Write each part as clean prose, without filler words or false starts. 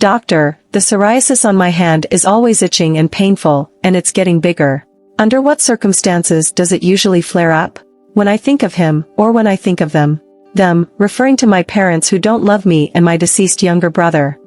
"Doctor, the psoriasis on my hand is always itching and painful, and it's getting bigger. Under what circumstances does it usually flare up? When I think of him, or when I think of them?" Them, referring to my parents who don't love me and my deceased younger brother.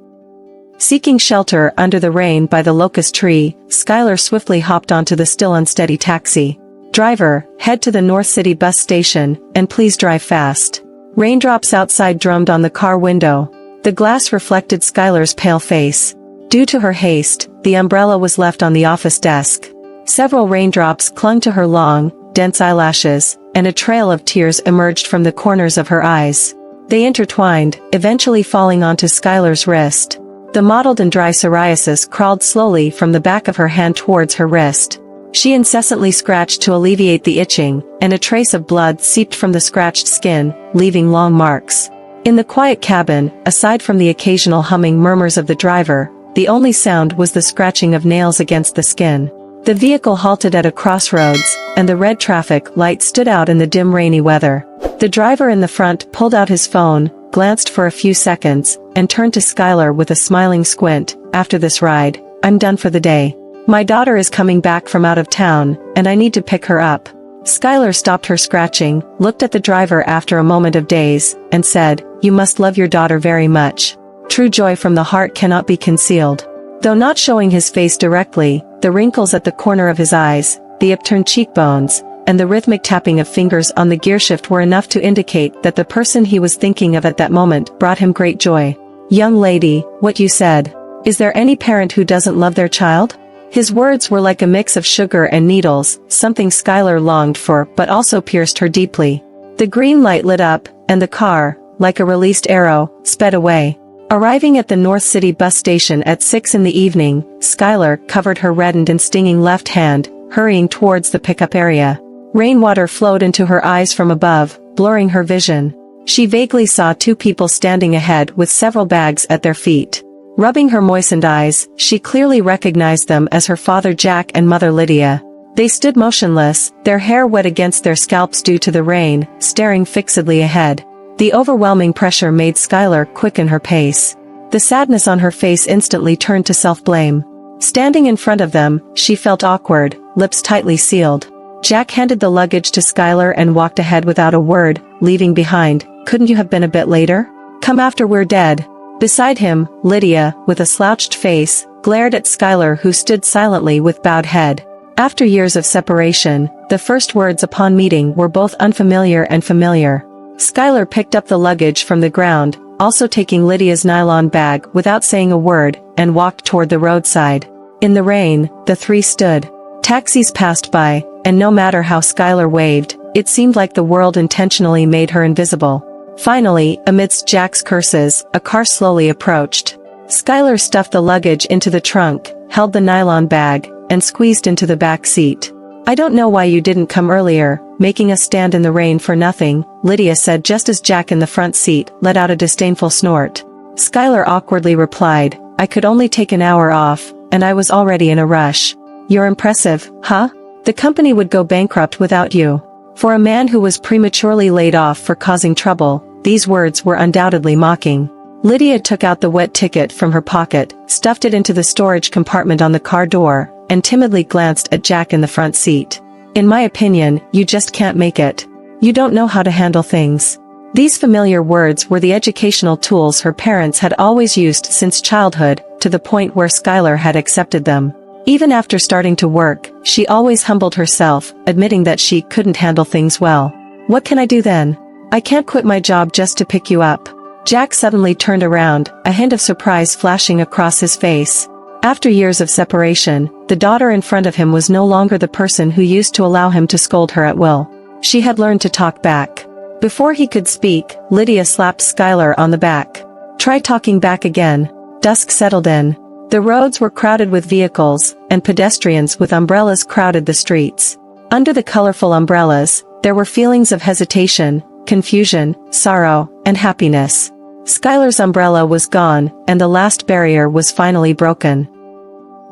Seeking shelter under the rain by the locust tree, Skyler swiftly hopped onto the still unsteady taxi. "Driver, head to the North City bus station, and please drive fast." Raindrops outside drummed on the car window. The glass reflected Skyler's pale face. Due to her haste, the umbrella was left on the office desk. Several raindrops clung to her long, dense eyelashes, and a trail of tears emerged from the corners of her eyes. They intertwined, eventually falling onto Skyler's wrist. The mottled and dry psoriasis crawled slowly from the back of her hand towards her wrist. She incessantly scratched to alleviate the itching, and a trace of blood seeped from the scratched skin, leaving long marks. In the quiet cabin, aside from the occasional humming murmurs of the driver, the only sound was the scratching of nails against the skin. The vehicle halted at a crossroads, and the red traffic light stood out in the dim rainy weather. The driver in the front pulled out his phone, glanced for a few seconds, and turned to Skyler with a smiling squint. "After this ride, I'm done for the day. My daughter is coming back from out of town, and I need to pick her up." Skyler stopped her scratching, looked at the driver after a moment of daze, and said, "You must love your daughter very much. True joy from the heart cannot be concealed." Though not showing his face directly, the wrinkles at the corner of his eyes, the upturned cheekbones, and the rhythmic tapping of fingers on the gearshift were enough to indicate that the person he was thinking of at that moment brought him great joy. "Young lady, what you said. Is there any parent who doesn't love their child?" His words were like a mix of sugar and needles, something Skyler longed for but also pierced her deeply. The green light lit up, and the car, like a released arrow, sped away. Arriving at the North City bus station at 6 in the evening, Skyler covered her reddened and stinging left hand, hurrying towards the pickup area. Rainwater flowed into her eyes from above, blurring her vision. She vaguely saw two people standing ahead with several bags at their feet. Rubbing her moistened eyes, she clearly recognized them as her father Jack and mother Lydia. They stood motionless, their hair wet against their scalps due to the rain, staring fixedly ahead. The overwhelming pressure made Skyler quicken her pace. The sadness on her face instantly turned to self-blame. Standing in front of them, she felt awkward, lips tightly sealed. Jack handed the luggage to Skyler and walked ahead without a word, leaving behind, "Couldn't you have been a bit later? Come after we're dead." Beside him, Lydia, with a slouched face, glared at Skyler who stood silently with bowed head. After years of separation, the first words upon meeting were both unfamiliar and familiar. Skyler picked up the luggage from the ground, also taking Lydia's nylon bag without saying a word, and walked toward the roadside. In the rain, the three stood. Taxis passed by, and no matter how Skyler waved, it seemed like the world intentionally made her invisible. Finally, amidst Jack's curses, a car slowly approached. Skyler stuffed the luggage into the trunk, held the nylon bag, and squeezed into the back seat. "I don't know why you didn't come earlier, making us stand in the rain for nothing," Lydia said just as Jack in the front seat let out a disdainful snort. Skyler awkwardly replied, "I could only take an hour off, and I was already in a rush." "You're impressive, huh? The company would go bankrupt without you." For a man who was prematurely laid off for causing trouble, these words were undoubtedly mocking. Lydia took out the wet ticket from her pocket, stuffed it into the storage compartment on the car door, and timidly glanced at Jack in the front seat. "In my opinion, you just can't make it. You don't know how to handle things." These familiar words were the educational tools her parents had always used since childhood, to the point where Skyler had accepted them. Even after starting to work, she always humbled herself, admitting that she couldn't handle things well. "What can I do then? I can't quit my job just to pick you up." Jack suddenly turned around, a hint of surprise flashing across his face. After years of separation, the daughter in front of him was no longer the person who used to allow him to scold her at will. She had learned to talk back. Before he could speak, Lydia slapped Skyler on the back. "Try talking back again." Dusk settled in. The roads were crowded with vehicles, and pedestrians with umbrellas crowded the streets. Under the colorful umbrellas, there were feelings of hesitation, confusion, sorrow, and happiness. Skyler's umbrella was gone, and the last barrier was finally broken.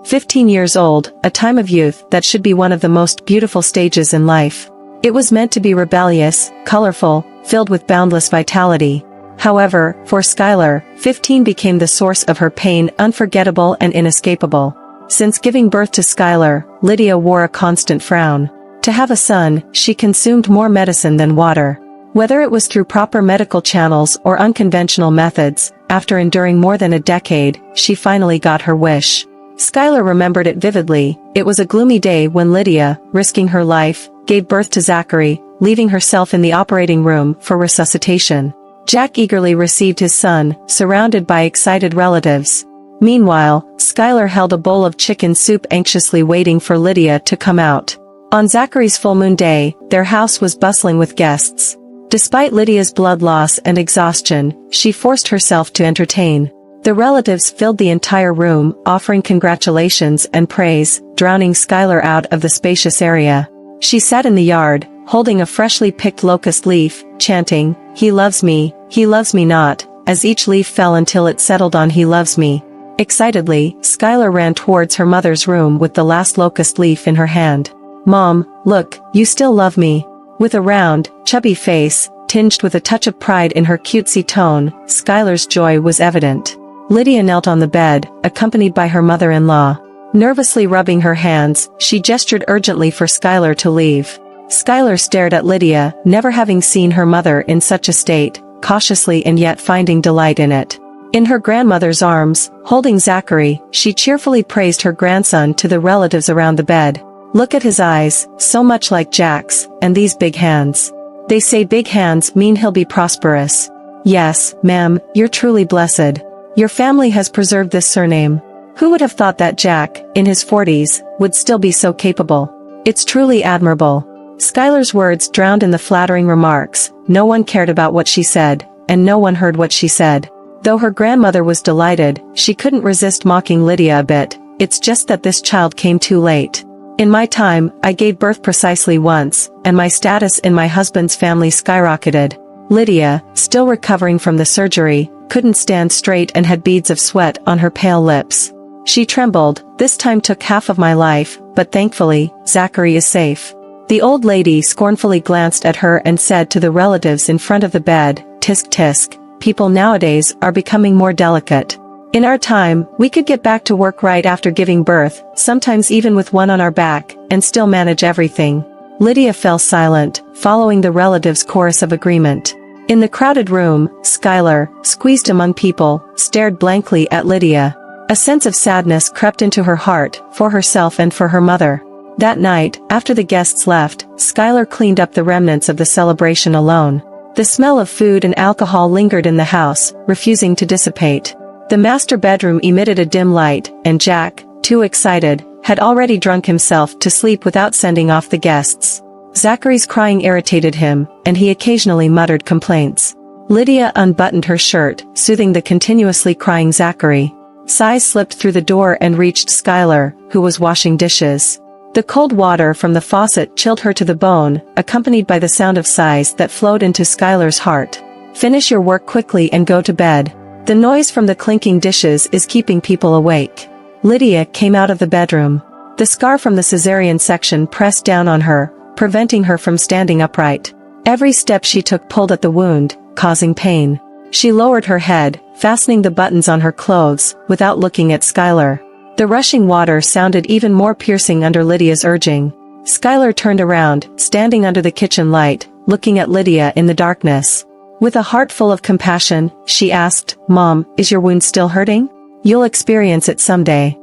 15 years old, a time of youth that should be one of the most beautiful stages in life. It was meant to be rebellious, colorful, filled with boundless vitality. However, for Skyler, 15 became the source of her pain, unforgettable and inescapable. Since giving birth to Skyler, Lydia wore a constant frown. To have a son, she consumed more medicine than water. Whether it was through proper medical channels or unconventional methods, after enduring more than a decade, she finally got her wish. Skyler remembered it vividly. It was a gloomy day when Lydia, risking her life, gave birth to Zachary, leaving herself in the operating room for resuscitation. Jack eagerly received his son, surrounded by excited relatives. Meanwhile, Skyler held a bowl of chicken soup, anxiously waiting for Lydia to come out. On Zachary's full moon day, their house was bustling with guests. Despite Lydia's blood loss and exhaustion, she forced herself to entertain. The relatives filled the entire room, offering congratulations and praise, drowning Skyler out of the spacious area. She sat in the yard, holding a freshly picked locust leaf, chanting, he loves me not," as each leaf fell until it settled on "he loves me." Excitedly, Skyler ran towards her mother's room with the last locust leaf in her hand. "Mom, look, you still love me." With a round, chubby face, tinged with a touch of pride in her cutesy tone, Skyler's joy was evident. Lydia knelt on the bed, accompanied by her mother-in-law. Nervously rubbing her hands, she gestured urgently for Skyler to leave. Skyler stared at Lydia, never having seen her mother in such a state, cautiously and yet finding delight in it. In her grandmother's arms, holding Zachary, she cheerfully praised her grandson to the relatives around the bed. "Look at his eyes, so much like Jack's, and these big hands. They say big hands mean he'll be prosperous. Yes, ma'am, you're truly blessed. Your family has preserved this surname. Who would have thought that Jack, in his 40s, would still be so capable? It's truly admirable." Skyler's words drowned in the flattering remarks. No one cared about what she said, and no one heard what she said. Though her grandmother was delighted, she couldn't resist mocking Lydia a bit. "It's just that this child came too late. In my time, I gave birth precisely once, and my status in my husband's family skyrocketed." Lydia, still recovering from the surgery, couldn't stand straight and had beads of sweat on her pale lips. She trembled. "This time took half of my life, but thankfully, Zachary is safe." The old lady scornfully glanced at her and said to the relatives in front of the bed, "Tisk tisk, people nowadays are becoming more delicate. In our time, we could get back to work right after giving birth, sometimes even with one on our back, and still manage everything." Lydia fell silent, following the relatives' chorus of agreement. In the crowded room, Skyler, squeezed among people, stared blankly at Lydia. A sense of sadness crept into her heart, for herself and for her mother. That night, after the guests left, Skyler cleaned up the remnants of the celebration alone. The smell of food and alcohol lingered in the house, refusing to dissipate. The master bedroom emitted a dim light, and Jack, too excited, had already drunk himself to sleep without sending off the guests. Zachary's crying irritated him, and he occasionally muttered complaints. Lydia unbuttoned her shirt, soothing the continuously crying Zachary. Sighs slipped through the door and reached Skyler, who was washing dishes. The cold water from the faucet chilled her to the bone, accompanied by the sound of sighs that flowed into Skyler's heart. "Finish your work quickly and go to bed. The noise from the clinking dishes is keeping people awake." Lydia came out of the bedroom. The scar from the cesarean section pressed down on her, preventing her from standing upright. Every step she took pulled at the wound, causing pain. She lowered her head, fastening the buttons on her clothes, without looking at Skyler. The rushing water sounded even more piercing under Lydia's urging. Skyler turned around, standing under the kitchen light, looking at Lydia in the darkness. With a heart full of compassion, she asked, "Mom, is your wound still hurting? You'll experience it someday."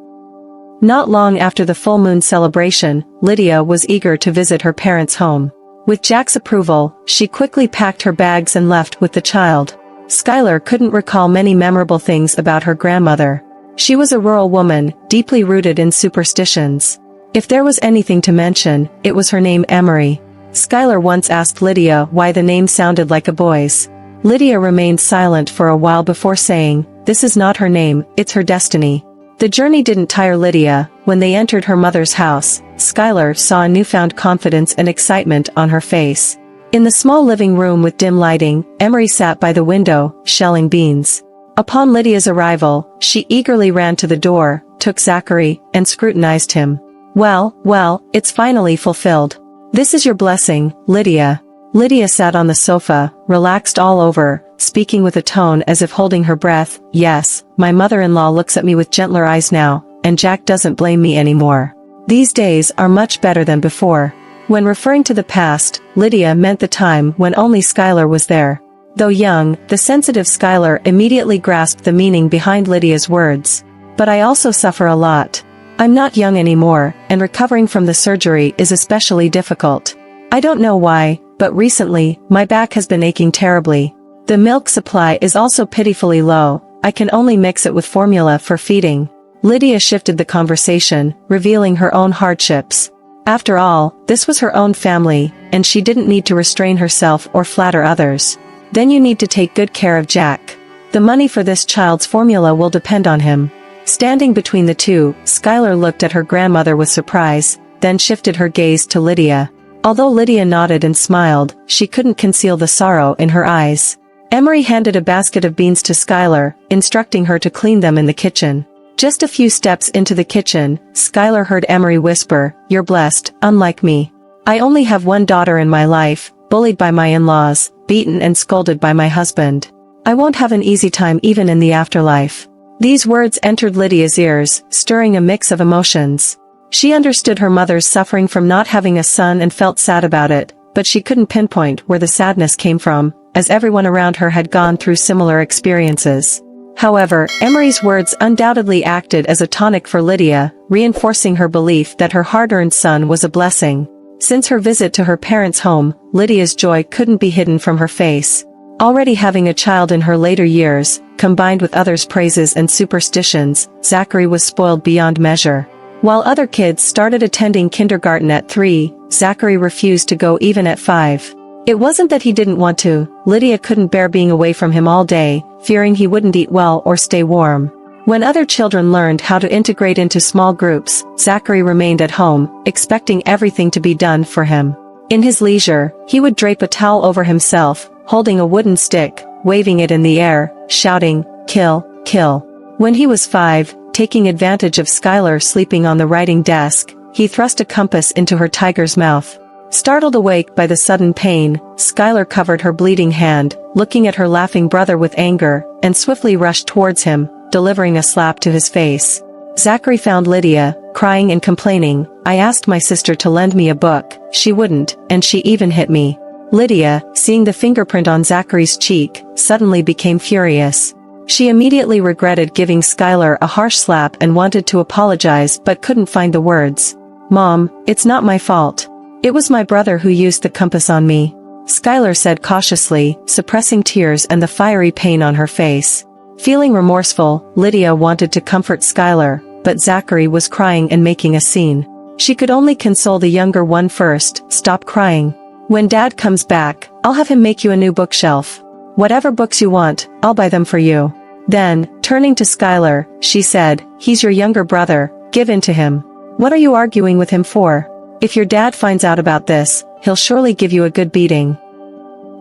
Not long after the full moon celebration, Lydia was eager to visit her parents' home. With Jack's approval, she quickly packed her bags and left with the child. Skyler couldn't recall many memorable things about her grandmother. She was a rural woman, deeply rooted in superstitions. If there was anything to mention, it was her name Emery. Skyler once asked Lydia why the name sounded like a boy's. Lydia remained silent for a while before saying, "This is not her name, it's her destiny." The journey didn't tire Lydia. When they entered her mother's house, Skyler saw a newfound confidence and excitement on her face. In the small living room with dim lighting, Emery sat by the window, shelling beans. Upon Lydia's arrival, she eagerly ran to the door, took Zachary, and scrutinized him. Well, it's finally fulfilled. This is your blessing, Lydia." Lydia sat on the sofa, relaxed all over, speaking with a tone as if holding her breath. Yes, my mother-in-law looks at me with gentler eyes now, and Jack doesn't blame me anymore. These days are much better than before. When referring to the past, Lydia meant the time when only Skyler was there. Though young, the sensitive Skyler immediately grasped the meaning behind Lydia's words. But I also suffer a lot. I'm not young anymore, and recovering from the surgery is especially difficult. I don't know why, but recently, my back has been aching terribly. The milk supply is also pitifully low. I can only mix it with formula for feeding. Lydia shifted the conversation, revealing her own hardships. After all, this was her own family, and she didn't need to restrain herself or flatter others. Then you need to take good care of Jack. The money for this child's formula will depend on him. Standing between the two, Skyler looked at her grandmother with surprise, then shifted her gaze to Lydia. Although Lydia nodded and smiled, she couldn't conceal the sorrow in her eyes. Emery handed a basket of beans to Skyler, instructing her to clean them in the kitchen. Just a few steps into the kitchen, Skyler heard Emery whisper, "You're blessed, unlike me. I only have one daughter in my life, bullied by my in-laws, beaten and scolded by my husband. I won't have an easy time even in the afterlife." These words entered Lydia's ears, stirring a mix of emotions. She understood her mother's suffering from not having a son and felt sad about it, but she couldn't pinpoint where the sadness came from, as everyone around her had gone through similar experiences. However, Emery's words undoubtedly acted as a tonic for Lydia, reinforcing her belief that her hard-earned son was a blessing. Since her visit to her parents' home, Lydia's joy couldn't be hidden from her face. Already having a child in her later years, combined with others' praises and superstitions, Zachary was spoiled beyond measure. While other kids started attending kindergarten at 3, Zachary refused to go even at 5. It wasn't that he didn't want to, Lydia couldn't bear being away from him all day, fearing he wouldn't eat well or stay warm. When other children learned how to integrate into small groups, Zachary remained at home, expecting everything to be done for him. In his leisure, he would drape a towel over himself, holding a wooden stick, waving it in the air, shouting, "Kill, kill." When he was 5, taking advantage of Skyler sleeping on the writing desk, he thrust a compass into her tiger's mouth. Startled awake by the sudden pain, Skyler covered her bleeding hand, looking at her laughing brother with anger, and swiftly rushed towards him, delivering a slap to his face. Zachary found Lydia, crying and complaining. "I asked my sister to lend me a book, she wouldn't, and she even hit me." Lydia, seeing the fingerprint on Zachary's cheek, suddenly became furious. She immediately regretted giving Skyler a harsh slap and wanted to apologize but couldn't find the words. "Mom, it's not my fault. It was my brother who used the compass on me," Skyler said cautiously, suppressing tears and the fiery pain on her face. Feeling remorseful, Lydia wanted to comfort Skyler, but Zachary was crying and making a scene. She could only console the younger one first. "Stop crying. When Dad comes back, I'll have him make you a new bookshelf. Whatever books you want, I'll buy them for you." Then, turning to Skyler, she said, "He's your younger brother, give in to him. What are you arguing with him for? If your dad finds out about this, he'll surely give you a good beating."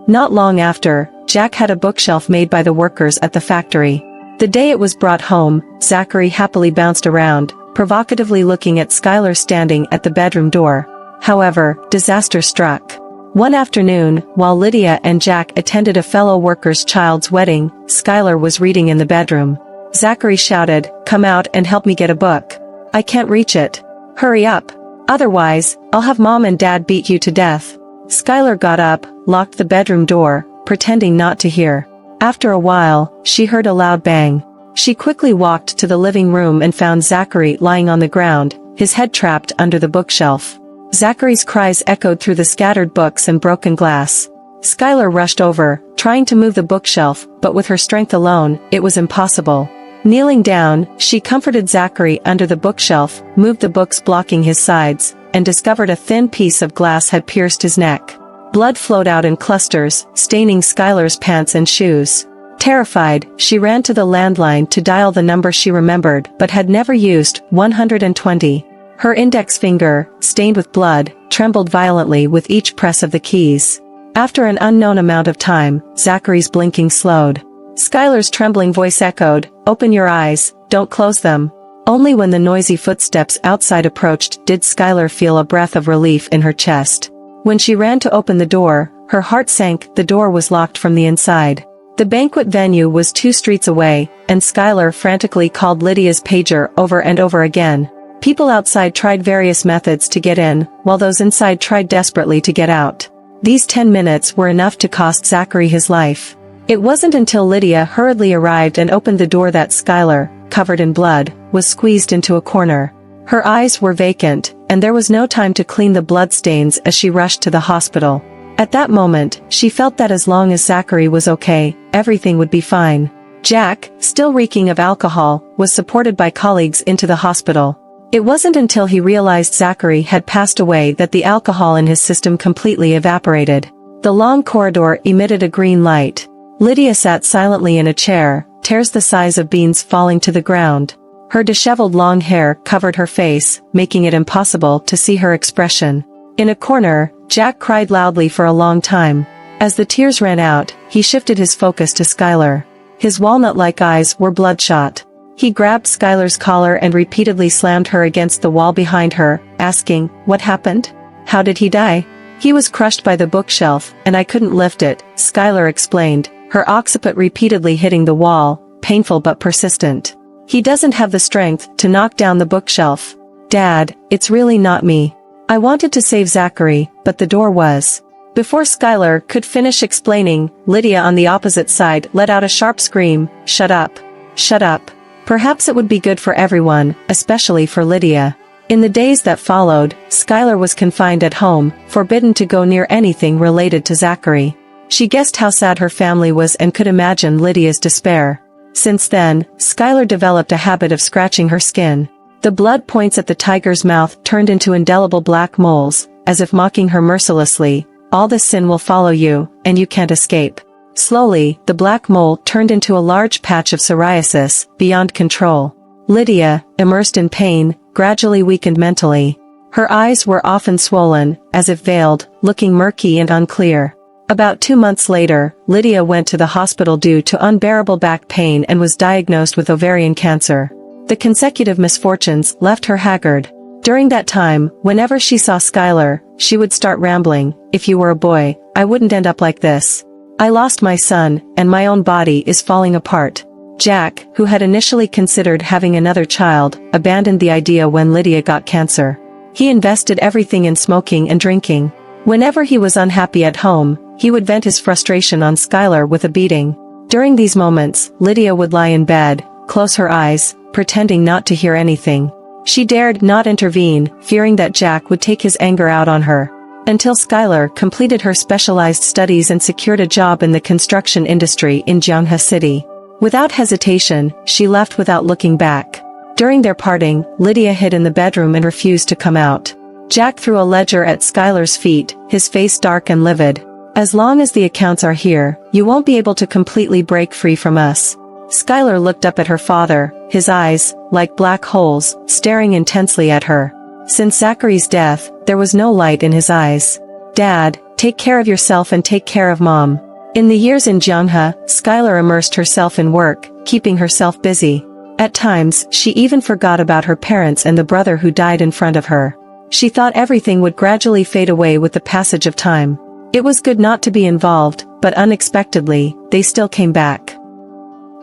Not long after, Jack had a bookshelf made by the workers at the factory. The day it was brought home, Zachary happily bounced around, provocatively looking at Skyler standing at the bedroom door. However, disaster struck. One afternoon, while Lydia and Jack attended a fellow worker's child's wedding, Skyler was reading in the bedroom. Zachary shouted, "Come out and help me get a book. I can't reach it. Hurry up. Otherwise, I'll have Mom and Dad beat you to death." Skyler got up, locked the bedroom door, pretending not to hear. After a while, she heard a loud bang. She quickly walked to the living room and found Zachary lying on the ground, his head trapped under the bookshelf. Zachary's cries echoed through the scattered books and broken glass. Skyler rushed over, trying to move the bookshelf, but with her strength alone, it was impossible. Kneeling down, she comforted Zachary under the bookshelf, moved the books blocking his sides, and discovered a thin piece of glass had pierced his neck. Blood flowed out in clusters, staining Skyler's pants and shoes. Terrified, she ran to the landline to dial the number she remembered but had never used, 120. Her index finger, stained with blood, trembled violently with each press of the keys. After an unknown amount of time, Zachary's blinking slowed. Skyler's trembling voice echoed, "Open your eyes, don't close them." Only when the noisy footsteps outside approached did Skyler feel a breath of relief in her chest. When she ran to open the door, her heart sank. The door was locked from the inside. The banquet venue was 2 streets away, and Skyler frantically called Lydia's pager over and over again. People outside tried various methods to get in, while those inside tried desperately to get out. These 10 minutes were enough to cost Zachary his life. It wasn't until Lydia hurriedly arrived and opened the door that Skyler, covered in blood, was squeezed into a corner. Her eyes were vacant, and there was no time to clean the bloodstains as she rushed to the hospital. At that moment, she felt that as long as Zachary was okay, everything would be fine. Jack, still reeking of alcohol, was supported by colleagues into the hospital. It wasn't until he realized Zachary had passed away that the alcohol in his system completely evaporated. The long corridor emitted a green light. Lydia sat silently in a chair, tears the size of beans falling to the ground. Her disheveled long hair covered her face, making it impossible to see her expression. In a corner, Jack cried loudly for a long time. As the tears ran out, he shifted his focus to Skyler. His walnut-like eyes were bloodshot. He grabbed Skyler's collar and repeatedly slammed her against the wall behind her, asking, "What happened? How did he die?" "He was crushed by the bookshelf, and I couldn't lift it," Skyler explained, her occiput repeatedly hitting the wall, painful but persistent. "He doesn't have the strength to knock down the bookshelf." "Dad, it's really not me. I wanted to save Zachary, but the door was..." Before Skyler could finish explaining, Lydia on the opposite side let out a sharp scream, "Shut up! Shut up!" Perhaps it would be good for everyone, especially for Lydia. In the days that followed, Skyler was confined at home, forbidden to go near anything related to Zachary. She guessed how sad her family was and could imagine Lydia's despair. Since then, Skyler developed a habit of scratching her skin. The blood points at the tiger's mouth turned into indelible black moles, as if mocking her mercilessly. "All this sin will follow you, and you can't escape." Slowly, the black mole turned into a large patch of psoriasis, beyond control. Lydia, immersed in pain, gradually weakened mentally. Her eyes were often swollen, as if veiled, looking murky and unclear. About 2 months later, Lydia went to the hospital due to unbearable back pain and was diagnosed with ovarian cancer. The consecutive misfortunes left her haggard. During that time, whenever she saw Skyler, she would start rambling, "If you were a boy, I wouldn't end up like this. I lost my son, and my own body is falling apart." Jack, who had initially considered having another child, abandoned the idea when Lydia got cancer. He invested everything in smoking and drinking. Whenever he was unhappy at home, he would vent his frustration on Skyler with a beating. During these moments, Lydia would lie in bed, close her eyes, pretending not to hear anything. She dared not intervene, fearing that Jack would take his anger out on her. Until Skyler completed her specialized studies and secured a job in the construction industry in Jungha City. Without hesitation, she left without looking back. During their parting, Lydia hid in the bedroom and refused to come out. Jack threw a ledger at Skyler's feet, his face dark and livid. "As long as the accounts are here, you won't be able to completely break free from us." Skyler looked up at her father, his eyes, like black holes, staring intensely at her. Since Zachary's death, there was no light in his eyes. "Dad, take care of yourself and take care of Mom." In the years in Jungha, Skyler immersed herself in work, keeping herself busy. At times, she even forgot about her parents and the brother who died in front of her. She thought everything would gradually fade away with the passage of time. It was good not to be involved, but unexpectedly, they still came back.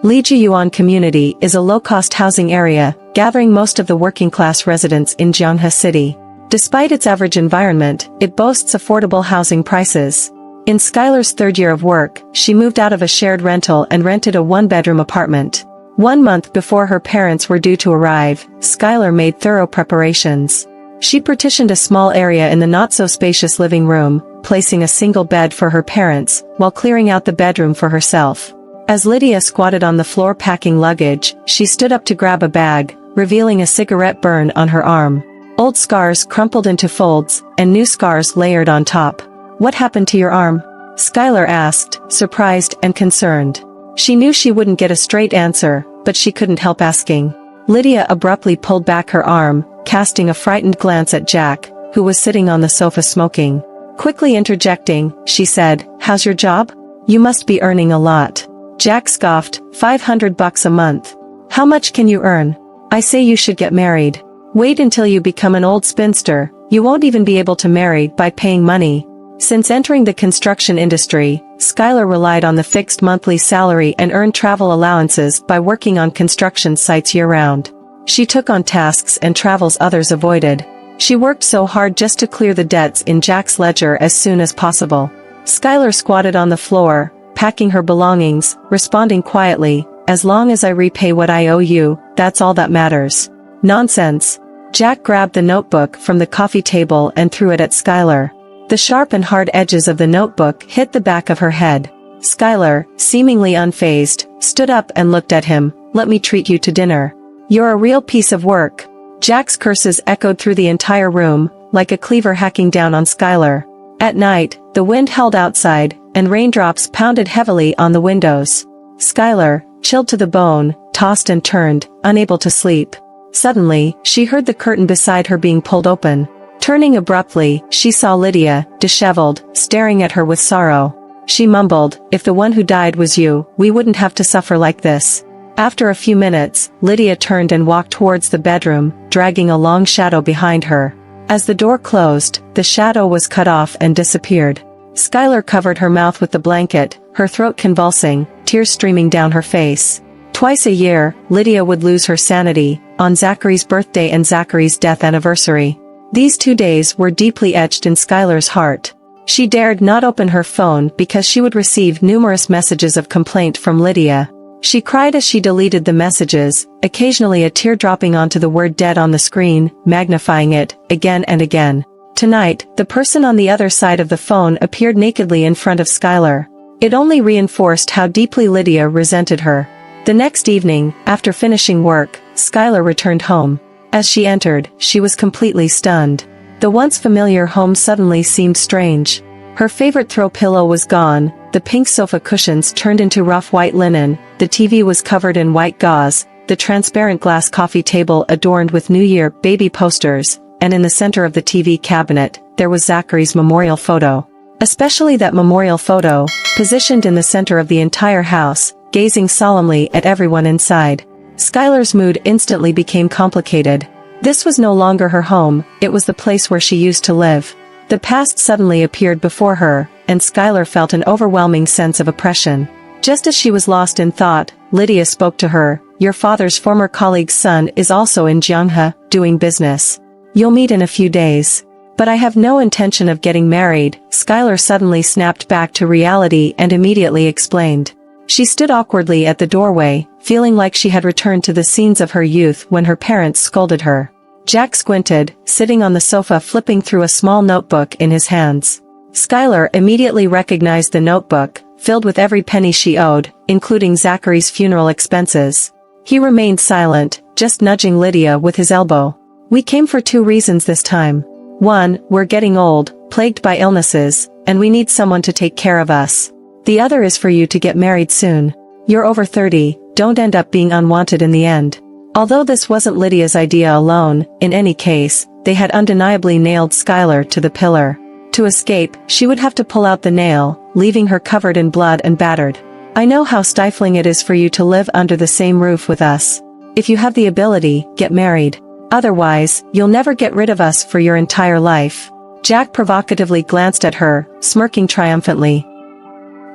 Lee-Ji-Yuan Community is a low-cost housing area, gathering most of the working-class residents in Jungha City. Despite its average environment, it boasts affordable housing prices. In Skyler's 3rd year of work, she moved out of a shared rental and rented a 1-bedroom apartment. 1 month before her parents were due to arrive, Skyler made thorough preparations. She partitioned a small area in the not-so-spacious living room, placing a single bed for her parents, while clearing out the bedroom for herself. As Lydia squatted on the floor packing luggage, she stood up to grab a bag, revealing a cigarette burn on her arm. Old scars crumpled into folds, and new scars layered on top. "What happened to your arm?" Skyler asked, surprised and concerned. She knew she wouldn't get a straight answer, but she couldn't help asking. Lydia abruptly pulled back her arm, casting a frightened glance at Jack, who was sitting on the sofa smoking. Quickly interjecting, she said, "How's your job? You must be earning a lot." Jack scoffed, $500 a month. "How much can you earn? I say you should get married. Wait until you become an old spinster, you won't even be able to marry by paying money." Since entering the construction industry, Skyler relied on the fixed monthly salary and earned travel allowances by working on construction sites year-round. She took on tasks and travels others avoided. She worked so hard just to clear the debts in Jack's ledger as soon as possible. Skyler squatted on the floor, packing her belongings, responding quietly, "As long as I repay what I owe you, that's all that matters." "Nonsense." Jack grabbed the notebook from the coffee table and threw it at Skyler. The sharp and hard edges of the notebook hit the back of her head. Skyler, seemingly unfazed, stood up and looked at him. "Let me treat you to dinner. You're a real piece of work." Jack's curses echoed through the entire room, like a cleaver hacking down on Skyler. At night, the wind howled outside, and raindrops pounded heavily on the windows. Skyler, chilled to the bone, tossed and turned, unable to sleep. Suddenly, she heard the curtain beside her being pulled open. Turning abruptly, she saw Lydia, disheveled, staring at her with sorrow. She mumbled, "If the one who died was you, we wouldn't have to suffer like this." After a few minutes, Lydia turned and walked towards the bedroom, dragging a long shadow behind her. As the door closed, the shadow was cut off and disappeared. Skyler covered her mouth with the blanket, her throat convulsing, tears streaming down her face. Twice a year, Lydia would lose her sanity, on Zachary's birthday and Zachary's death anniversary. These 2 days were deeply etched in Skyler's heart. She dared not open her phone because she would receive numerous messages of complaint from Lydia. She cried as she deleted the messages, occasionally a tear dropping onto the word dead on the screen, magnifying it, again and again. Tonight, the person on the other side of the phone appeared nakedly in front of Skyler. It only reinforced how deeply Lydia resented her. The next evening, after finishing work, Skyler returned home. As she entered, she was completely stunned. The once familiar home suddenly seemed strange. Her favorite throw pillow was gone, the pink sofa cushions turned into rough white linen, the TV was covered in white gauze, the transparent glass coffee table adorned with New Year baby posters, and in the center of the TV cabinet, there was Zachary's memorial photo. Especially that memorial photo, positioned in the center of the entire house, gazing solemnly at everyone inside. Skyler's mood instantly became complicated. This was no longer her home, it was the place where she used to live. The past suddenly appeared before her, and Skyler felt an overwhelming sense of oppression. Just as she was lost in thought, Lydia spoke to her. "Your father's former colleague's son is also in Gyeongha, doing business. You'll meet in a few days." "But I have no intention of getting married," Skyler suddenly snapped back to reality and immediately explained. She stood awkwardly at the doorway, feeling like she had returned to the scenes of her youth when her parents scolded her. Jack squinted, sitting on the sofa flipping through a small notebook in his hands. Skyler immediately recognized the notebook, filled with every penny she owed, including Zachary's funeral expenses. He remained silent, just nudging Lydia with his elbow. "We came for 2 reasons this time. 1, we're getting old, plagued by illnesses, and we need someone to take care of us. The other is for you to get married soon. You're over 30, don't end up being unwanted in the end." Although this wasn't Lydia's idea alone, in any case, they had undeniably nailed Skyler to the pillar. To escape, she would have to pull out the nail, leaving her covered in blood and battered. "I know how stifling it is for you to live under the same roof with us. If you have the ability, get married. Otherwise, you'll never get rid of us for your entire life." Jack provocatively glanced at her, smirking triumphantly.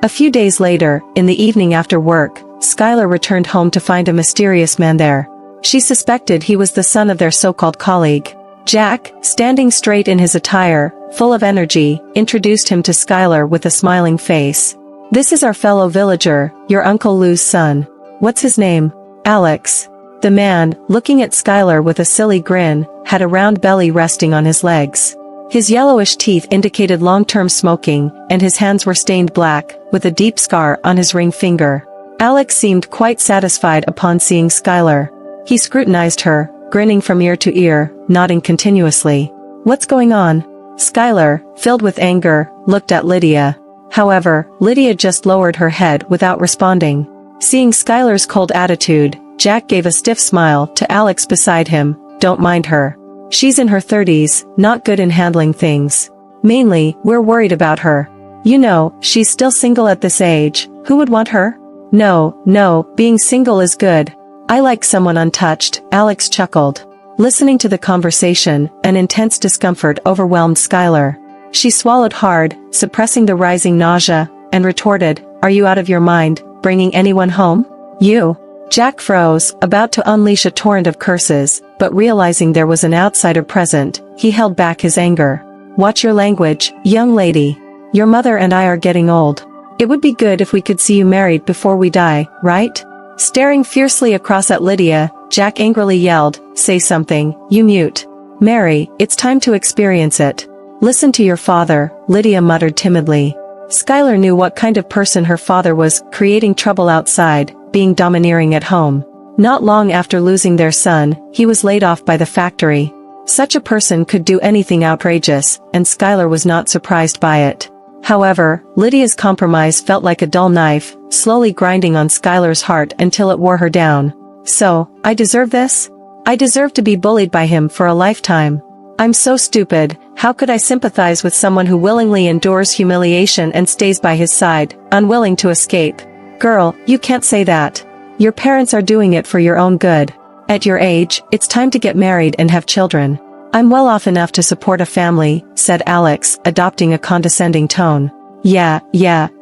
A few days later, in the evening after work, Skyler returned home to find a mysterious man there. She suspected he was the son of their so-called colleague. Jack, standing straight in his attire, full of energy, introduced him to Skyler with a smiling face. "This is our fellow villager, your Uncle Lou's son. What's his name?" "Alex." The man, looking at Skyler with a silly grin, had a round belly resting on his legs. His yellowish teeth indicated long-term smoking, and his hands were stained black, with a deep scar on his ring finger. Alex seemed quite satisfied upon seeing Skyler. He scrutinized her, grinning from ear to ear, nodding continuously. "What's going on?" Skyler, filled with anger, looked at Lydia. However, Lydia just lowered her head without responding. Seeing Skyler's cold attitude, Jack gave a stiff smile to Alex beside him. "Don't mind her. She's in her 30s, not good in handling things. Mainly, we're worried about her. You know, she's still single at this age. Who would want her?" No, being single is good. I like someone untouched," Alex chuckled. Listening to the conversation, an intense discomfort overwhelmed Skyler. She swallowed hard, suppressing the rising nausea, and retorted, "Are you out of your mind, bringing anyone home? You?" Jack froze, about to unleash a torrent of curses, but realizing there was an outsider present, he held back his anger. "Watch your language, young lady. Your mother and I are getting old. It would be good if we could see you married before we die, right?" Staring fiercely across at Lydia, Jack angrily yelled, "Say something, you mute. Mary, it's time to experience it." "Listen to your father," Lydia muttered timidly. Skyler knew what kind of person her father was, creating trouble outside, being domineering at home. Not long after losing their son, he was laid off by the factory. Such a person could do anything outrageous, and Skyler was not surprised by it. However, Lydia's compromise felt like a dull knife, slowly grinding on Skyler's heart until it wore her down. "So, I deserve this? I deserve to be bullied by him for a lifetime. I'm so stupid. How could I sympathize with someone who willingly endures humiliation and stays by his side, unwilling to escape? Girl, you can't say that. Your parents are doing it for your own good. At your age, it's time to get married and have children." "I'm well off enough to support a family," said Alex, adopting a condescending tone. Yeah,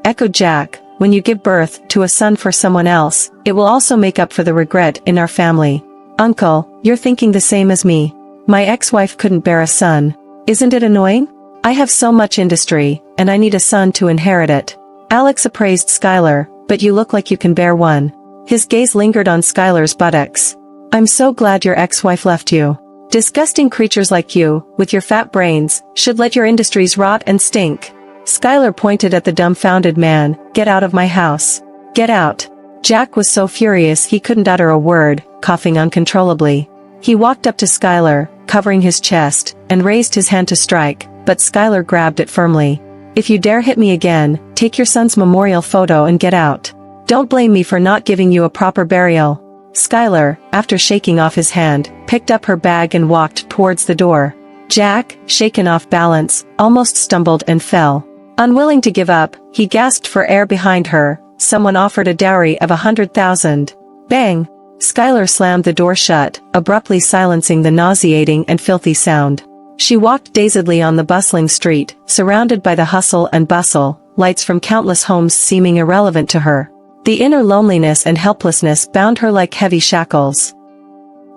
echoed Jack. "When you give birth to a son for someone else, it will also make up for the regret in our family." "Uncle, you're thinking the same as me. My ex-wife couldn't bear a son. Isn't it annoying? I have so much industry, and I need a son to inherit it." Alex appraised Skyler, "But you look like you can bear one." His gaze lingered on Skyler's buttocks. "I'm so glad your ex-wife left you. Disgusting creatures like you, with your fat brains, should let your industries rot and stink." Skyler pointed at the dumbfounded man. "Get out of my house. Get out." Jack was so furious he couldn't utter a word, coughing uncontrollably. He walked up to Skyler, covering his chest, and raised his hand to strike, but Skyler grabbed it firmly. "If you dare hit me again, take your son's memorial photo and get out. Don't blame me for not giving you a proper burial." Skyler, after shaking off his hand, picked up her bag and walked towards the door. Jack, shaken off balance, almost stumbled and fell. Unwilling to give up, he gasped for air behind her. Someone offered a dowry of 100,000. Bang! Skyler slammed the door shut, abruptly silencing the nauseating and filthy sound. She walked dazedly on the bustling street, surrounded by the hustle and bustle, lights from countless homes seeming irrelevant to her. The inner loneliness and helplessness bound her like heavy shackles.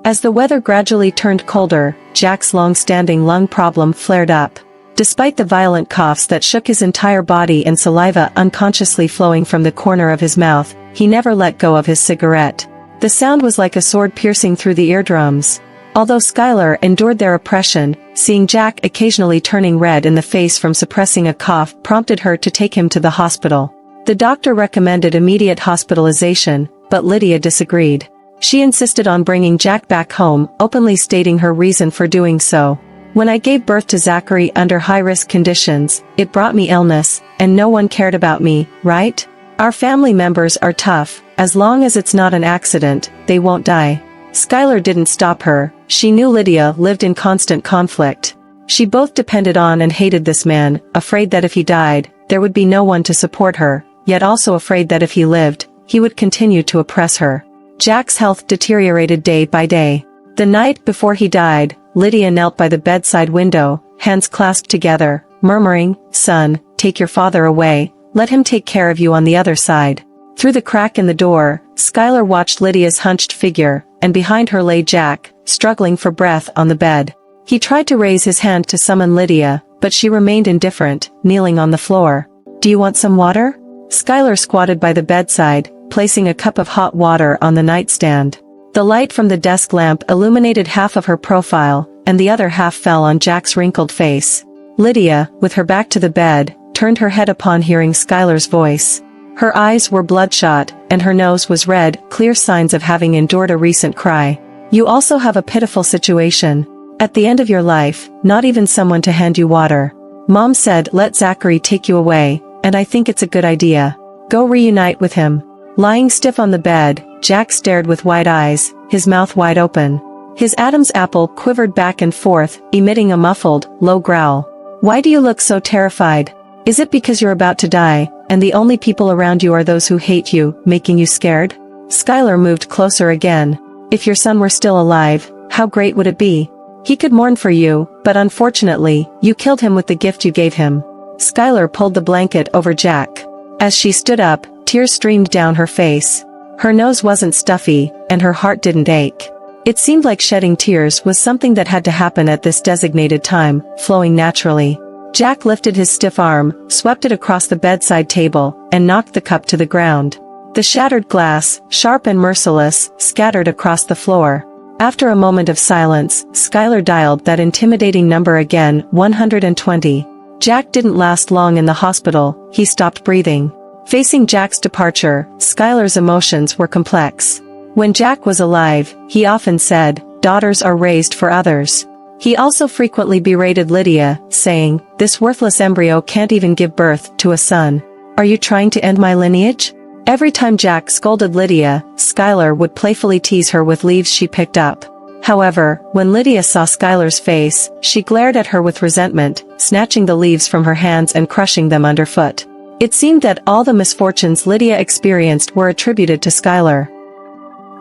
As the weather gradually turned colder, Jack's long-standing lung problem flared up. Despite the violent coughs that shook his entire body and saliva unconsciously flowing from the corner of his mouth, he never let go of his cigarette. The sound was like a sword piercing through the eardrums. Although Skyler endured their oppression, seeing Jack occasionally turning red in the face from suppressing a cough prompted her to take him to the hospital. The doctor recommended immediate hospitalization, but Lydia disagreed. She insisted on bringing Jack back home, openly stating her reason for doing so. "When I gave birth to Zachary under high-risk conditions, it brought me illness, and no one cared about me, right? Our family members are tough. As long as it's not an accident, they won't die." Skyler didn't stop her. She knew Lydia lived in constant conflict. She both depended on and hated this man, afraid that if he died, there would be no one to support her, yet also afraid that if he lived, he would continue to oppress her. Jack's health deteriorated day by day. The night before he died, Lydia knelt by the bedside window, hands clasped together, murmuring, "Son, take your father away, let him take care of you on the other side." Through the crack in the door, Skyler watched Lydia's hunched figure, and behind her lay Jack, struggling for breath on the bed. He tried to raise his hand to summon Lydia, but she remained indifferent, kneeling on the floor. "Do you want some water?" Skyler squatted by the bedside, placing a cup of hot water on the nightstand. The light from the desk lamp illuminated half of her profile, and the other half fell on Jack's wrinkled face. Lydia, with her back to the bed, turned her head upon hearing Skyler's voice. Her eyes were bloodshot, and her nose was red, clear signs of having endured a recent cry. "You also have a pitiful situation. At the end of your life, not even someone to hand you water. Mom said let Zachary take you away, and I think it's a good idea. Go reunite with him." Lying stiff on the bed, Jack stared with wide eyes, his mouth wide open. His Adam's apple quivered back and forth, emitting a muffled, low growl. "Why do you look so terrified? Is it because you're about to die, and the only people around you are those who hate you, making you scared?" Skyler moved closer again. "If your son were still alive, how great would it be? He could mourn for you, but unfortunately, you killed him with the gift you gave him. Skyler pulled the blanket over Jack. As she stood up, tears streamed down her face. Her nose wasn't stuffy, and her heart didn't ache. It seemed like shedding tears was something that had to happen at this designated time, flowing naturally. Jack lifted his stiff arm, swept it across the bedside table, and knocked the cup to the ground. The shattered glass, sharp and merciless, scattered across the floor. After a moment of silence, Skyler dialed that intimidating number again, 120. Jack didn't last long in the hospital, he stopped breathing. Facing Jack's departure, Skyler's emotions were complex. When Jack was alive, he often said, "Daughters are raised for others." He also frequently berated Lydia, saying, "This worthless embryo can't even give birth to a son. Are you trying to end my lineage?" Every time Jack scolded Lydia, Skyler would playfully tease her with leaves she picked up. However, when Lydia saw Skyler's face, she glared at her with resentment, snatching the leaves from her hands and crushing them underfoot. It seemed that all the misfortunes Lydia experienced were attributed to Skyler.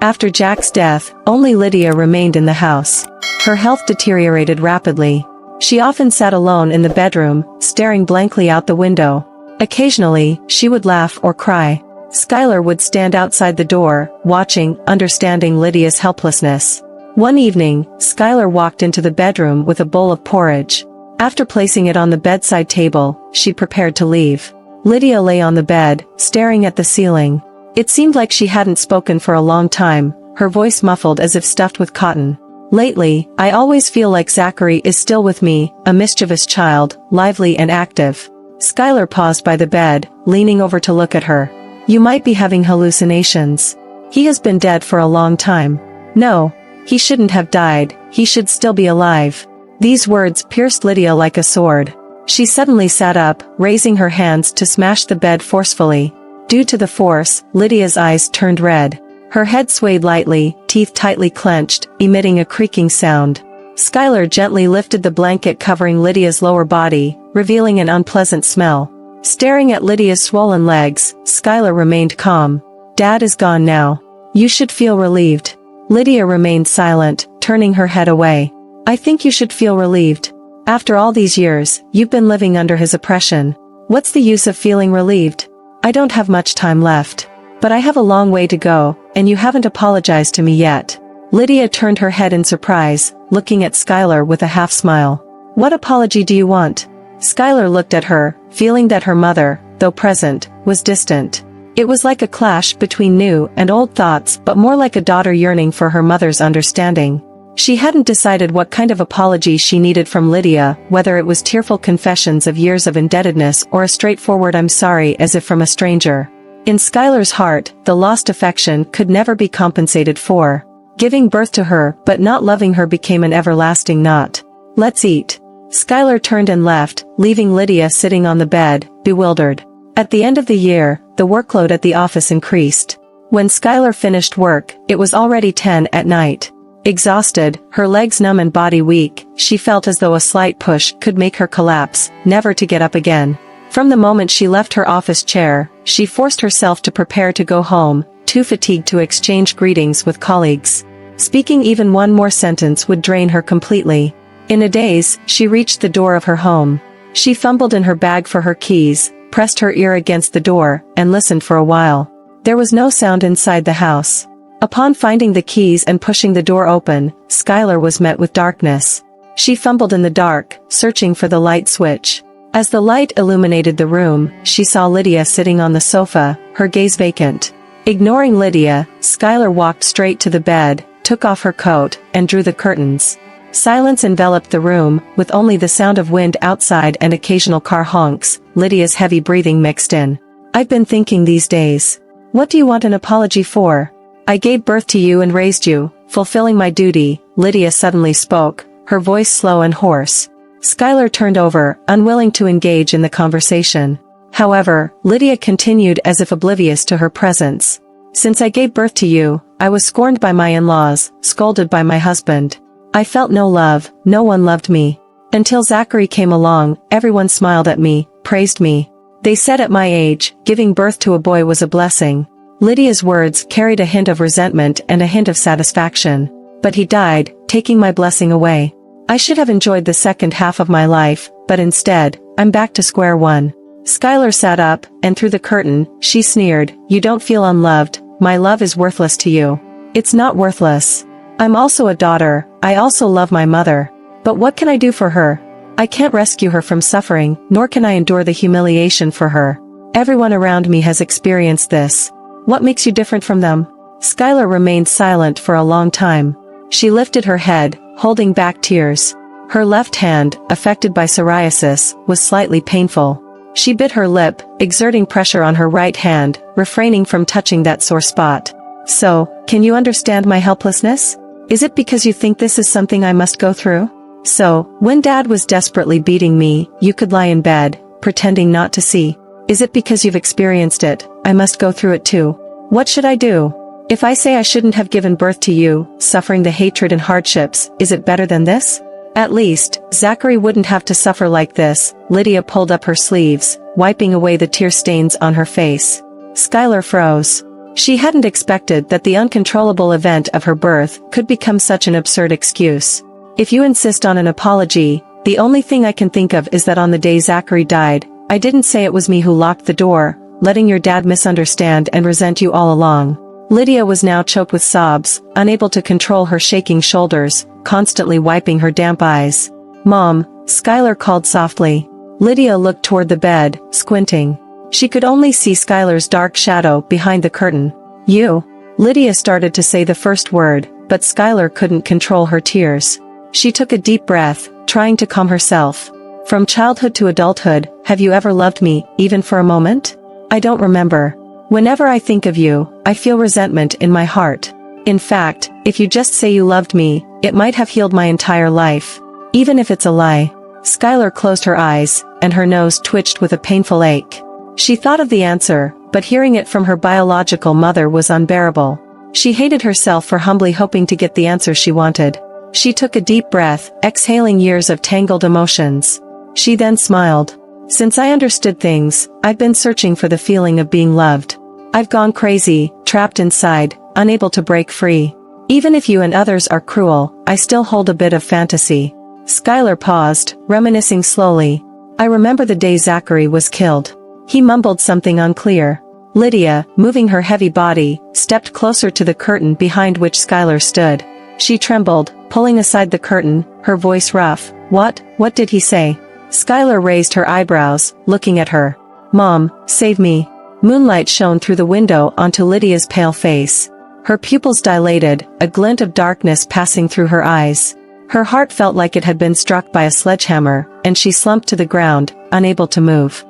After Jack's death, only Lydia remained in the house. Her health deteriorated rapidly. She often sat alone in the bedroom, staring blankly out the window. Occasionally, she would laugh or cry. Skyler would stand outside the door, watching, understanding Lydia's helplessness. One evening, Skyler walked into the bedroom with a bowl of porridge. After placing it on the bedside table, she prepared to leave. Lydia lay on the bed, staring at the ceiling. It seemed like she hadn't spoken for a long time, her voice muffled as if stuffed with cotton. "Lately, I always feel like Zachary is still with me, a mischievous child, lively and active." Skyler paused by the bed, leaning over to look at her. "You might be having hallucinations. He has been dead for a long time." "No. He shouldn't have died, he should still be alive." These words pierced Lydia like a sword. She suddenly sat up, raising her hands to smash the bed forcefully. Due to the force, Lydia's eyes turned red. Her head swayed lightly, teeth tightly clenched, emitting a creaking sound. Skyler gently lifted the blanket covering Lydia's lower body, revealing an unpleasant smell. Staring at Lydia's swollen legs, Skyler remained calm. "Dad is gone now. You should feel relieved." Lydia remained silent, turning her head away. "I think you should feel relieved. After all these years, you've been living under his oppression. What's the use of feeling relieved? I don't have much time left. But I have a long way to go, and you haven't apologized to me yet." Lydia turned her head in surprise, looking at Skyler with a half-smile. "What apology do you want?" Skyler looked at her, feeling that her mother, though present, was distant. It was like a clash between new and old thoughts, but more like a daughter yearning for her mother's understanding. She hadn't decided what kind of apology she needed from Lydia, whether it was tearful confessions of years of indebtedness or a straightforward "I'm sorry" as if from a stranger. In Skyler's heart, the lost affection could never be compensated for. Giving birth to her but not loving her became an everlasting knot. "Let's eat." Skyler turned and left, leaving Lydia sitting on the bed, bewildered. At the end of the year, the workload at the office increased. When Skyler finished work, it was already 10 at night. Exhausted, her legs numb and body weak, she felt as though a slight push could make her collapse, never to get up again. From the moment she left her office chair, she forced herself to prepare to go home, too fatigued to exchange greetings with colleagues. Speaking even one more sentence would drain her completely. In a daze, she reached the door of her home. She fumbled in her bag for her keys, pressed her ear against the door, and listened for a while. There was no sound inside the house. Upon finding the keys and pushing the door open, Skyler was met with darkness. She fumbled in the dark, searching for the light switch. As the light illuminated the room, she saw Lydia sitting on the sofa, her gaze vacant. Ignoring Lydia, Skyler walked straight to the bed, took off her coat, and drew the curtains. Silence enveloped the room, with only the sound of wind outside and occasional car honks, Lydia's heavy breathing mixed in. "I've been thinking these days. What do you want an apology for? I gave birth to you and raised you, fulfilling my duty," Lydia suddenly spoke, her voice slow and hoarse. Skyler turned over, unwilling to engage in the conversation. However, Lydia continued as if oblivious to her presence. "Since I gave birth to you, I was scorned by my in-laws, scolded by my husband. I felt no love, no one loved me. Until Zachary came along, everyone smiled at me, praised me. They said at my age, giving birth to a boy was a blessing." Lydia's words carried a hint of resentment and a hint of satisfaction. "But he died, taking my blessing away. I should have enjoyed the second half of my life, but instead, I'm back to square one. Skyler sat up, and through the curtain, she sneered, "You don't feel unloved, my love is worthless to you." "It's not worthless. I'm also a daughter, I also love my mother. But what can I do for her? I can't rescue her from suffering, nor can I endure the humiliation for her. Everyone around me has experienced this. What makes you different from them?" Skyler remained silent for a long time. She lifted her head, holding back tears. Her left hand, affected by psoriasis, was slightly painful. She bit her lip, exerting pressure on her right hand, refraining from touching that sore spot. "So, can you understand my helplessness? Is it because you think this is something I must go through? So, when Dad was desperately beating me, you could lie in bed, pretending not to see. Is it because you've experienced it, I must go through it too? What should I do? If I say I shouldn't have given birth to you, suffering the hatred and hardships, is it better than this? At least, Zachary wouldn't have to suffer like this." Lydia pulled up her sleeves, wiping away the tear stains on her face. Skyler froze. She hadn't expected that the uncontrollable event of her birth could become such an absurd excuse. "If you insist on an apology, the only thing I can think of is that on the day Zachary died, I didn't say it was me who locked the door, letting your dad misunderstand and resent you all along." Lydia was now choked with sobs, unable to control her shaking shoulders, constantly wiping her damp eyes. "Mom," Skyler called softly. Lydia looked toward the bed, squinting. She could only see Skyler's dark shadow behind the curtain. "You?" Lydia started to say the first word, but Skyler couldn't control her tears. She took a deep breath, trying to calm herself. "From childhood to adulthood, have you ever loved me, even for a moment? I don't remember. Whenever I think of you, I feel resentment in my heart. In fact, if you just say you loved me, it might have healed my entire life. Even if it's a lie." Skyler closed her eyes, and her nose twitched with a painful ache. She thought of the answer, but hearing it from her biological mother was unbearable. She hated herself for humbly hoping to get the answer she wanted. She took a deep breath, exhaling years of tangled emotions. She then smiled. "Since I understood things, I've been searching for the feeling of being loved. I've gone crazy, trapped inside, unable to break free. Even if you and others are cruel, I still hold a bit of fantasy." Skyler paused, reminiscing slowly. "I remember the day Zachary was killed." He mumbled something unclear. Lydia, moving her heavy body, stepped closer to the curtain behind which Skyler stood. She trembled, pulling aside the curtain, her voice rough. What did he say?" Skyler raised her eyebrows, looking at her. "Mom, save me." Moonlight shone through the window onto Lydia's pale face. Her pupils dilated, a glint of darkness passing through her eyes. Her heart felt like it had been struck by a sledgehammer, and she slumped to the ground, unable to move.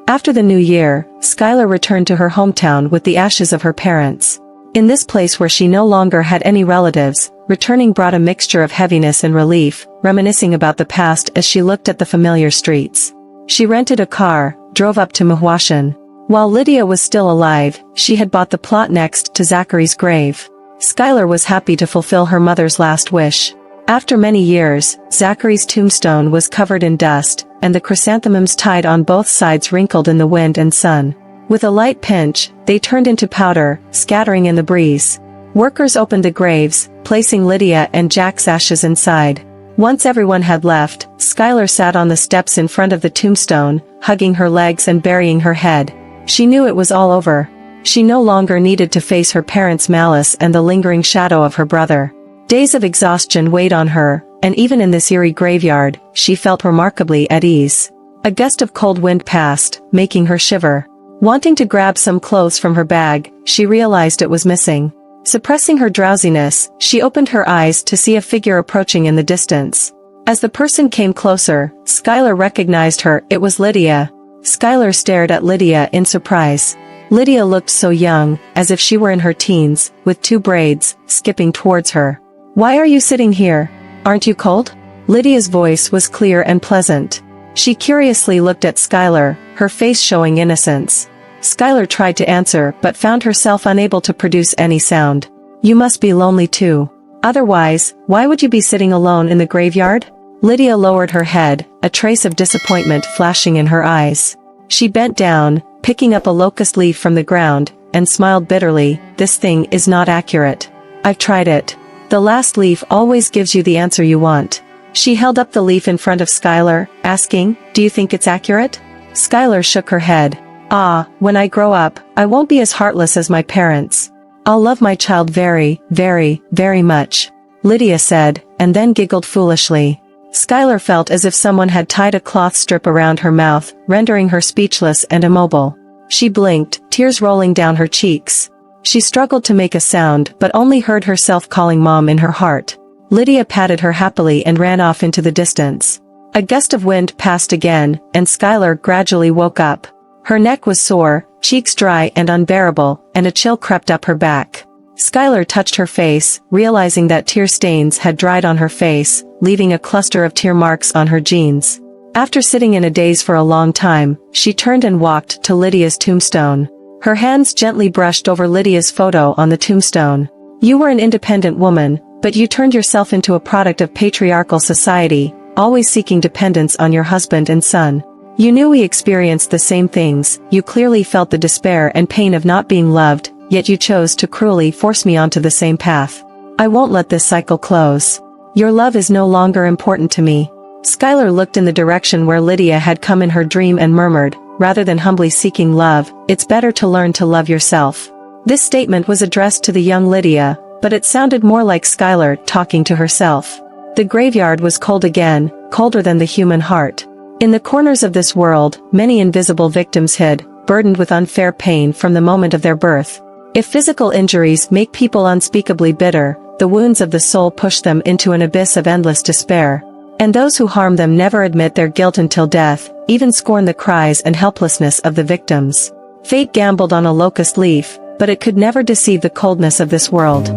After the new year, Skyler returned to her hometown with the ashes of her parents. In this place where she no longer had any relatives, returning brought a mixture of heaviness and relief, reminiscing about the past as she looked at the familiar streets. She rented a car, drove up to Mawashan. While Lydia was still alive, she had bought the plot next to Zachary's grave. Skyler was happy to fulfill her mother's last wish. After many years, Zachary's tombstone was covered in dust, and the chrysanthemums tied on both sides wrinkled in the wind and sun. With a light pinch, they turned into powder, scattering in the breeze. Workers opened the graves, placing Lydia and Jack's ashes inside. Once everyone had left, Skyler sat on the steps in front of the tombstone, hugging her legs and burying her head. She knew it was all over. She no longer needed to face her parents' malice and the lingering shadow of her brother. Days of exhaustion weighed on her, and even in this eerie graveyard, she felt remarkably at ease. A gust of cold wind passed, making her shiver. Wanting to grab some clothes from her bag, she realized it was missing. Suppressing her drowsiness, she opened her eyes to see a figure approaching in the distance. As the person came closer, Skyler recognized her. It was Lydia. Skyler stared at Lydia in surprise. Lydia looked so young, as if she were in her teens, with two braids, skipping towards her. "Why are you sitting here? Aren't you cold?" Lydia's voice was clear and pleasant. She curiously looked at Skyler, her face showing innocence. Skyler tried to answer but found herself unable to produce any sound. "You must be lonely too. Otherwise, why would you be sitting alone in the graveyard?" Lydia lowered her head, a trace of disappointment flashing in her eyes. She bent down, picking up a locust leaf from the ground, and smiled bitterly. "This thing is not accurate. I've tried it. The last leaf always gives you the answer you want." She held up the leaf in front of Skyler, asking, "Do you think it's accurate?" Skyler shook her head. "Ah, when I grow up, I won't be as heartless as my parents. I'll love my child very, very, very much," Lydia said, and then giggled foolishly. Skyler felt as if someone had tied a cloth strip around her mouth, rendering her speechless and immobile. She blinked, tears rolling down her cheeks. She struggled to make a sound but only heard herself calling Mom in her heart. Lydia patted her happily and ran off into the distance. A gust of wind passed again, and Skyler gradually woke up. Her neck was sore, cheeks dry and unbearable, and a chill crept up her back. Skyler touched her face, realizing that tear stains had dried on her face, leaving a cluster of tear marks on her jeans. After sitting in a daze for a long time, she turned and walked to Lydia's tombstone. Her hands gently brushed over Lydia's photo on the tombstone. "You were an independent woman, but you turned yourself into a product of patriarchal society, always seeking dependence on your husband and son. You knew we experienced the same things, you clearly felt the despair and pain of not being loved, yet you chose to cruelly force me onto the same path. I won't let this cycle close. Your love is no longer important to me." Skyler looked in the direction where Lydia had come in her dream and murmured, rather than humbly seeking love, "It's better to learn to love yourself." This statement was addressed to the young Lydia, but it sounded more like Skyler talking to herself. The graveyard was cold again, colder than the human heart. In the corners of this world, many invisible victims hid, burdened with unfair pain from the moment of their birth. If physical injuries make people unspeakably bitter, the wounds of the soul push them into an abyss of endless despair. And those who harm them never admit their guilt until death, even scorn the cries and helplessness of the victims. Fate gambled on a locust leaf, but it could never deceive the coldness of this world.